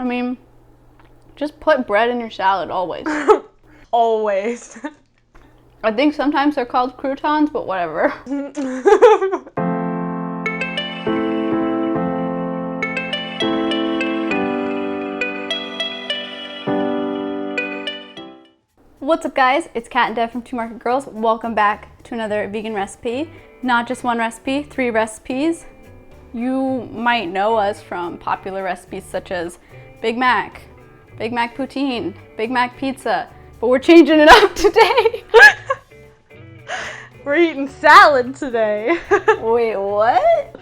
I mean, just put bread in your salad always. Always. I think sometimes they're called croutons, but whatever. What's up, guys? It's Kat and Dev from Two Market Girls. Welcome back to another vegan recipe. Not just one recipe, 3 recipes. You might know us from popular recipes such as Big Mac poutine, Big Mac pizza, but we're changing it up today. We're eating salad today. Wait, what?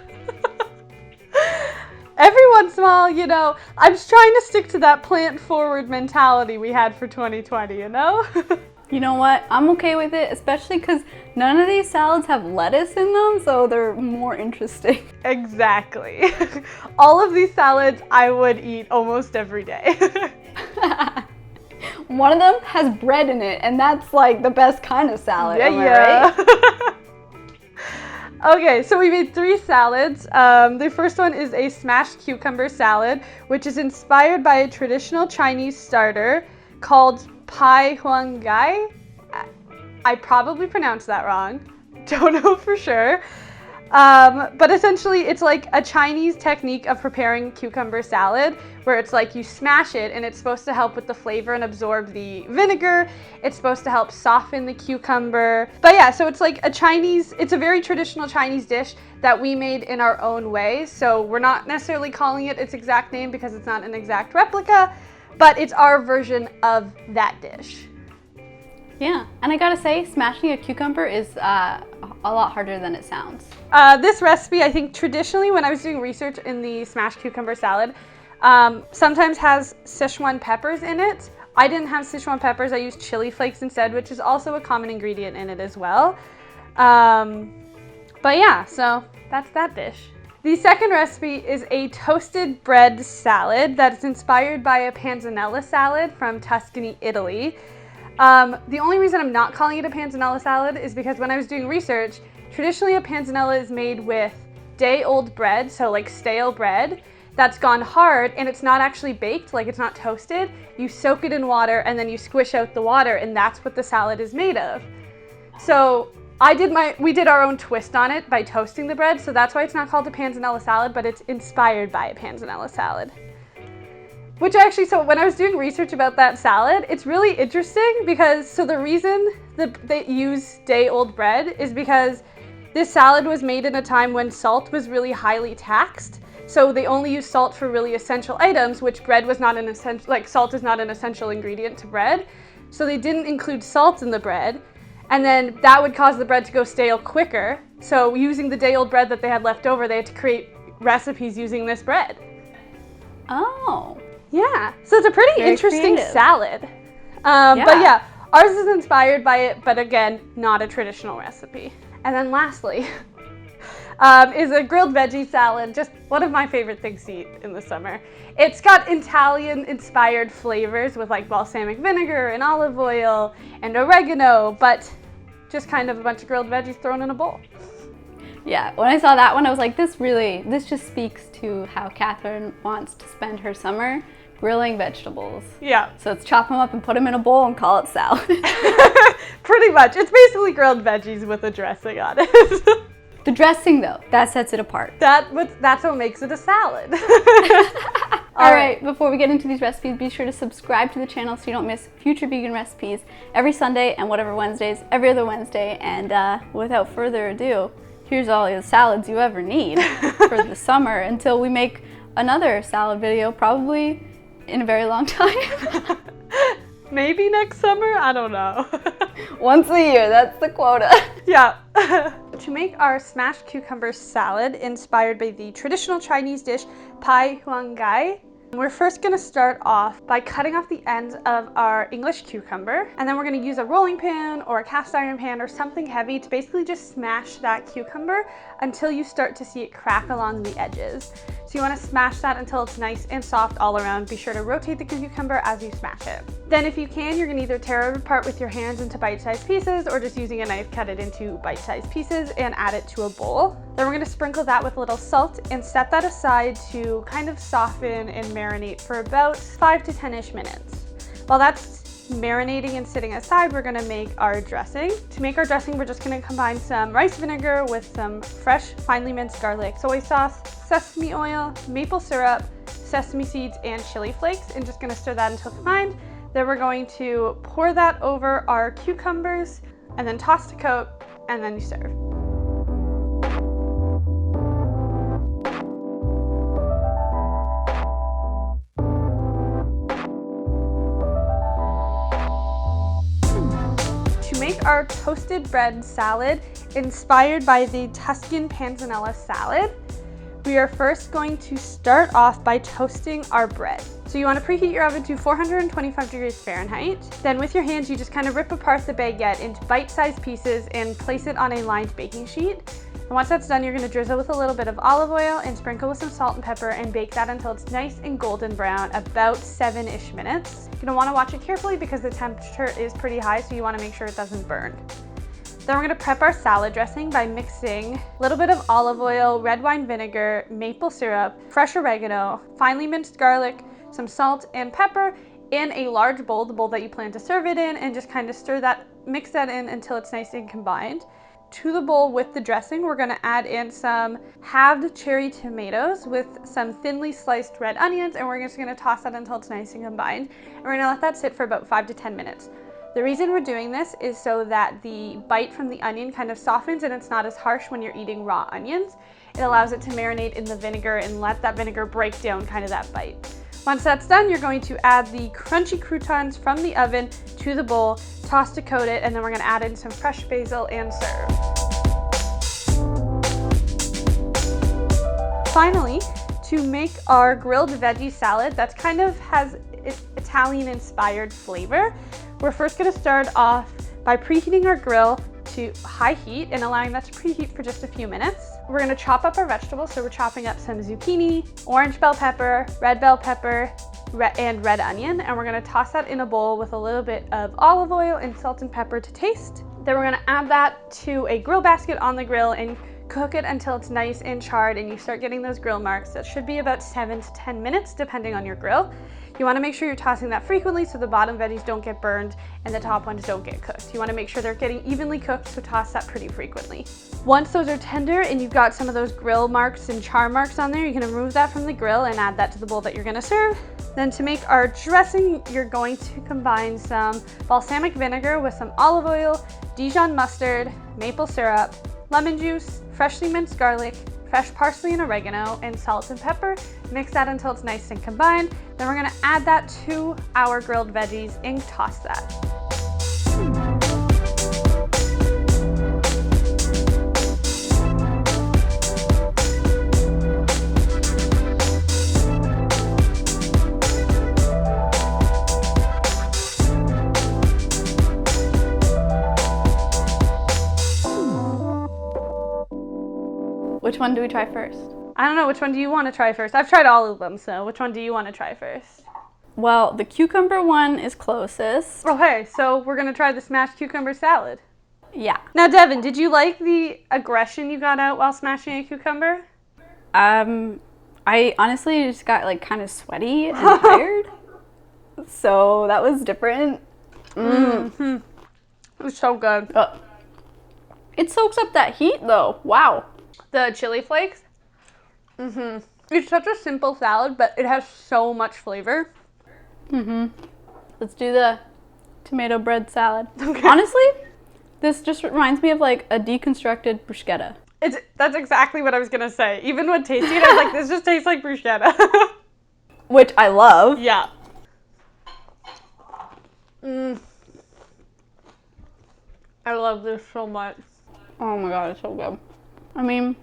Every once in a while, you know, I'm just trying to stick to that plant-forward mentality we had for 2020, you know? You know what? I'm okay with it, especially because none of these salads have lettuce in them, so they're more interesting. Exactly. All of these salads I would eat almost every day. One of them has bread in it, and that's like the best kind of salad, am I right? Okay, so we made 3 salads. The first one is a smashed cucumber salad, which is inspired by a traditional Chinese starter called Pai Huang Gua. I probably pronounced that wrong. Don't know for sure. But essentially it's like a Chinese technique of preparing cucumber salad where it's like you smash it and it's supposed to help with the flavor and absorb the vinegar. It's supposed to help soften the cucumber. But yeah, so it's like it's a very traditional Chinese dish that we made in our own way. So we're not necessarily calling it its exact name because it's not an exact replica, but it's our version of that dish. Yeah, and I gotta say, smashing a cucumber is a lot harder than it sounds. This recipe, I think traditionally when I was doing research in the smashed cucumber salad, sometimes has Sichuan peppers in it. I didn't have Sichuan peppers, I used chili flakes instead, which is also a common ingredient in it as well. But yeah, so that's that dish. The second recipe is a toasted bread salad that's inspired by a Panzanella salad from Tuscany, Italy. The only reason I'm not calling it a Panzanella salad is because when I was doing research, traditionally a Panzanella is made with day-old bread, so like stale bread, that's gone hard and it's not actually baked, like it's not toasted. You soak it in water and then you squish out the water and that's what the salad is made of. So we did our own twist on it by toasting the bread, so that's why it's not called a Panzanella salad, but it's inspired by a Panzanella salad. Which actually, so when I was doing research about that salad, it's really interesting because, so the reason they use day-old bread is because this salad was made in a time when salt was really highly taxed. So they only use salt for really essential items, which bread was not an essential, like salt is not an essential ingredient to bread. So they didn't include salt in the bread. And then that would cause the bread to go stale quicker. So using the day-old bread that they had left over, they had to create recipes using this bread. Oh. Yeah, so it's a pretty Very interesting creative. salad. Yeah. But yeah, ours is inspired by it, but again, not a traditional recipe. And then lastly, is a grilled veggie salad, just one of my favorite things to eat in the summer. It's got Italian-inspired flavors with like balsamic vinegar and olive oil and oregano, but just kind of a bunch of grilled veggies thrown in a bowl. Yeah, when I saw that one, I was like, this just speaks to how Catherine wants to spend her summer grilling vegetables. Yeah. So it's chop them up and put them in a bowl and call it salad. Pretty much. It's basically grilled veggies with a dressing on it. The dressing, though, that sets it apart. That's what makes it a salad. All right, before we get into these recipes, be sure to subscribe to the channel so you don't miss future vegan recipes every Sunday and whatever Wednesdays, every other Wednesday. And without further ado, here's all the salads you ever need for the summer until we make another salad video, probably in a very long time. Maybe next summer? I don't know. Once a year, that's the quota. Yeah. To make our smashed cucumber salad inspired by the traditional Chinese dish Pai Huang Gua, we're first going to start off by cutting off the ends of our English cucumber, and then we're going to use a rolling pin or a cast iron pan or something heavy to basically just smash that cucumber until you start to see it crack along the edges. So you want to smash that until it's nice and soft all around. Be sure to rotate the cucumber as you smash it. Then if you can, you're going to either tear it apart with your hands into bite-sized pieces or just using a knife cut it into bite-sized pieces and add it to a bowl. Then we're gonna sprinkle that with a little salt and set that aside to kind of soften and marinate for about 5 to 10-ish minutes. While that's marinating and sitting aside, we're gonna make our dressing. To make our dressing, we're just gonna combine some rice vinegar with some fresh, finely minced garlic, soy sauce, sesame oil, maple syrup, sesame seeds, and chili flakes, and just gonna stir that until combined. Then we're going to pour that over our cucumbers and then toss to coat, and then you serve. To make our toasted bread salad inspired by the Tuscan Panzanella salad, we are first going to start off by toasting our bread. So you want to preheat your oven to 425 degrees Fahrenheit. Then with your hands, you just kind of rip apart the baguette into bite-sized pieces and place it on a lined baking sheet. And once that's done, you're going to drizzle with a little bit of olive oil and sprinkle with some salt and pepper and bake that until it's nice and golden brown, about 7-ish minutes. You're going to want to watch it carefully because the temperature is pretty high, so you want to make sure it doesn't burn. Then we're gonna prep our salad dressing by mixing a little bit of olive oil, red wine vinegar, maple syrup, fresh oregano, finely minced garlic, some salt and pepper in a large bowl, the bowl that you plan to serve it in, and just kind of mix that in until it's nice and combined. To the bowl with the dressing, we're gonna add in some halved cherry tomatoes with some thinly sliced red onions, and we're just gonna toss that until it's nice and combined. And we're gonna let that sit for about 5 to 10 minutes. The reason we're doing this is so that the bite from the onion kind of softens and it's not as harsh when you're eating raw onions. It allows it to marinate in the vinegar and let that vinegar break down kind of that bite. Once that's done, you're going to add the crunchy croutons from the oven to the bowl, toss to coat it, and then we're gonna add in some fresh basil and serve. Finally, to make our grilled veggie salad that's kind of has Italian-inspired flavor, we're first going to start off by preheating our grill to high heat and allowing that to preheat for just a few minutes. We're going to chop up our vegetables, so we're chopping up some zucchini, orange bell pepper, and red onion, and we're going to toss that in a bowl with a little bit of olive oil and salt and pepper to taste. Then we're going to add that to a grill basket on the grill and cook it until it's nice and charred and you start getting those grill marks. That should be about 7 to 10 minutes depending on your grill. You want to make sure you're tossing that frequently so the bottom veggies don't get burned and the top ones don't get cooked. You want to make sure they're getting evenly cooked, so toss that pretty frequently. Once those are tender and you've got some of those grill marks and char marks on there, you can remove that from the grill and add that to the bowl that you're going to serve. Then to make our dressing, you're going to combine some balsamic vinegar with some olive oil, Dijon mustard, maple syrup, lemon juice, freshly minced garlic, fresh parsley and oregano, and salt and pepper. Mix that until it's nice and combined. Then we're gonna add that to our grilled veggies and toss that. Which one do we try first? I don't know, which one do you want to try first? I've tried all of them, so which one do you want to try first? Well, the cucumber one is closest. Okay, so we're gonna try the smashed cucumber salad. Yeah. Now, Devin, did you like the aggression you got out while smashing a cucumber? I honestly just got like kind of sweaty and tired. So that was different. Mm-hmm. It was so good. It soaks up that heat though. Wow. The chili flakes. Mm-hmm. It's such a simple salad, but it has so much flavor. Mm-hmm. Let's do the tomato bread salad. Okay. Honestly, this just reminds me of like a deconstructed bruschetta. That's exactly what I was gonna say. Even when tasting it, I was like, this just tastes like bruschetta. Which I love. Yeah. I love this so much. Oh my god, it's so good. I mean,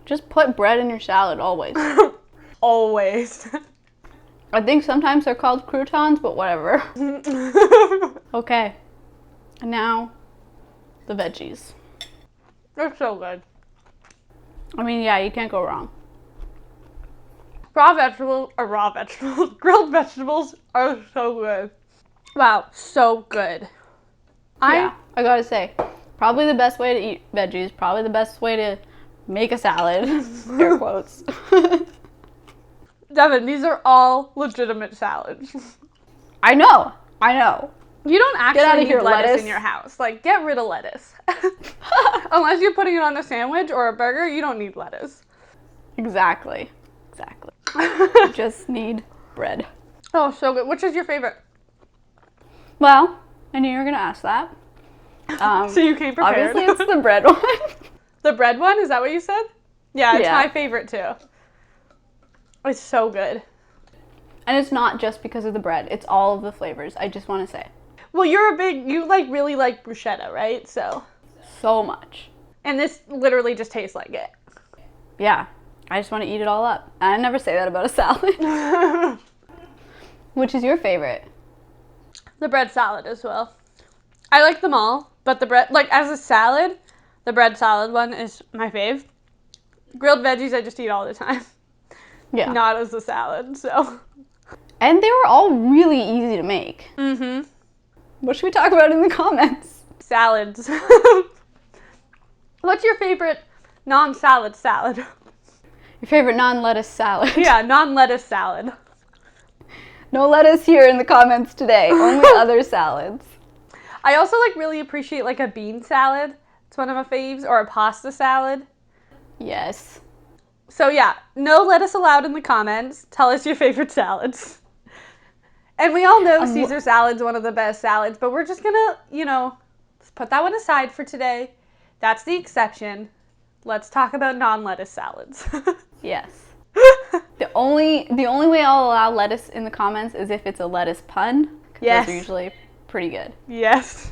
just put bread in your salad always. Always. I think sometimes they're called croutons, but whatever. Okay. And now, the veggies. They're so good. I mean, yeah, you can't go wrong. Grilled vegetables are so good. Wow, so good. Yeah, I gotta say, probably the best way to eat veggies, probably the best way to make a salad. Air quotes. Devin, these are all legitimate salads. I know. You don't Get actually outta need here, lettuce lettuce. in your house. Like, get rid of lettuce. Unless you're putting it on a sandwich or a burger, you don't need lettuce. Exactly. You just need bread. Oh, so good. Which is your favorite? Well, I knew you were going to ask that. So you came prepared. Obviously, it's the bread one. The bread one? Is that what you said? Yeah, it's Yeah. my favorite too. It's so good. And it's not just because of the bread. It's all of the flavors. I just want to say. Well, you really like bruschetta, right? So much. And this literally just tastes like it. Yeah. I just want to eat it all up. I never say that about a salad. Which is your favorite? The bread salad as well. I like them all, but the bread, like as a salad, the bread salad one is my fave. Grilled veggies I just eat all the time. Yeah. Not as a salad, so. And they were all really easy to make. Mm-hmm. What should we talk about in the comments? Salads. What's your favorite non-salad salad? Your favorite non-lettuce salad? Yeah, non-lettuce salad. No lettuce here in the comments today. Only other salads. I also really appreciate a bean salad. It's one of my faves, or a pasta salad. Yes. So yeah, no lettuce allowed in the comments. Tell us your favorite salads. And we all know Caesar salad's one of the best salads, but we're just gonna, let's put that one aside for today. That's the exception. Let's talk about non-lettuce salads. Yes. The only way I'll allow lettuce in the comments is if it's a lettuce pun. 'Cause Yes. those are usually pretty good. Yes.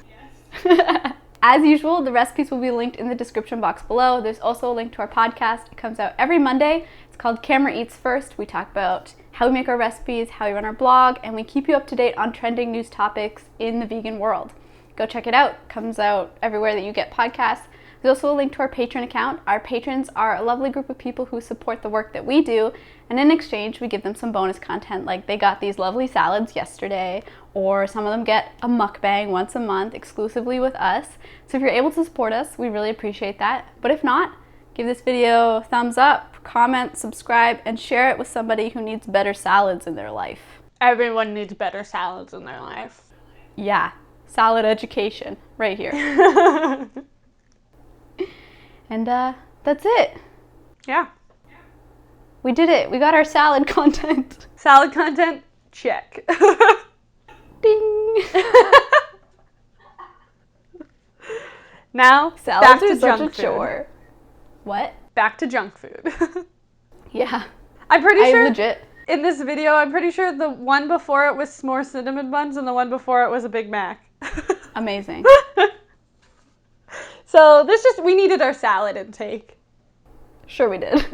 As usual, the recipes will be linked in the description box below. There's also a link to our podcast. It comes out every Monday. It's called Camera Eats First. We talk about how we make our recipes, how we run our blog, and we keep you up to date on trending news topics in the vegan world. Go check it out. It comes out everywhere that you get podcasts. There's also a link to our Patreon account. Our patrons are a lovely group of people who support the work that we do, and in exchange, we give them some bonus content, like they got these lovely salads yesterday, or some of them get a mukbang once a month exclusively with us. So if you're able to support us, we really appreciate that. But if not, give this video a thumbs up, comment, subscribe, and share it with somebody who needs better salads in their life. Everyone needs better salads in their life. Yeah, salad education right here. And that's it. Yeah. We did it. We got our salad content. Salad content, check. Ding. Now, Salads back are to such junk a food. chore. What? Back to junk food. Yeah. I'm pretty I sure legit. in this video, I'm pretty sure the one before it was s'more cinnamon buns and the one before it was a Big Mac. Amazing. So we needed our salad intake. Sure we did.